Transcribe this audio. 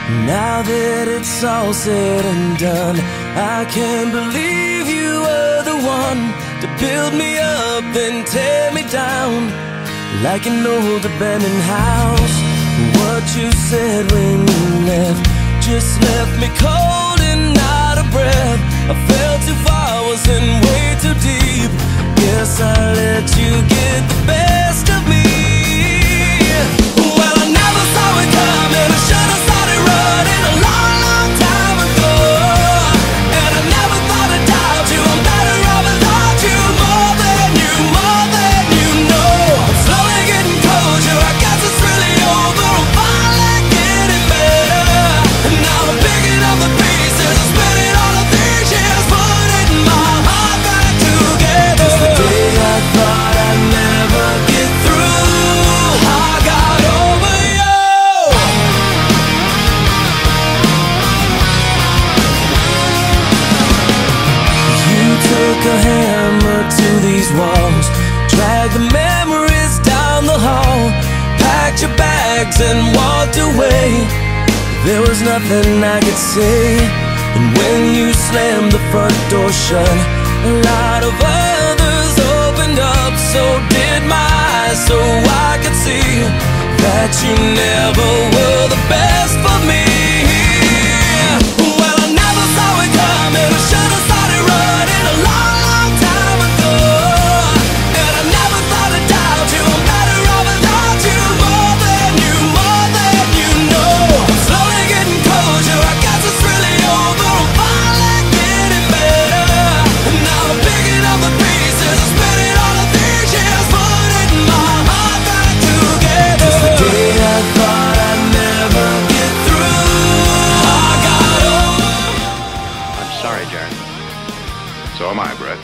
Now that it's all said and done, I can't believe you were the one to build me up and tear me down like an old abandoned house. What you said when you left just left me cold and out of breath. I fell too far, was in way too deep. Guess I let you get the best of me. Well, I never saw it coming. I should have started running a long, long time ago. And I never thought I'd doubt you. I'm better off without you, more than you know. I'm slowly getting closure. I guess it's really over. I'm finally getting better. And now I'm picking up the pieces. I'm spending all of these years putting my heart back together. It's the day I thought I'd never get through. I got over you. You took a hammer to these walls, dragged the memories down the hall, packed your bags and walked away. There was nothing I could say. And when you slammed the front door shut, a lot of others opened up. So did my eyes, so I could see that you never were the best for me. Well, I never saw it coming. I should have started running a long, long time ago. And I never thought I'd doubt you. I'm better off without you, more than you know. I'm slowly getting closure. I guess it's really over. I'm finally getting better. And now I'm picking up the pieces. I'm spending all of these years putting my heart back together. It's the day I thought I'd never get through. I got over. I'm sorry, Jared. So am I, Brett.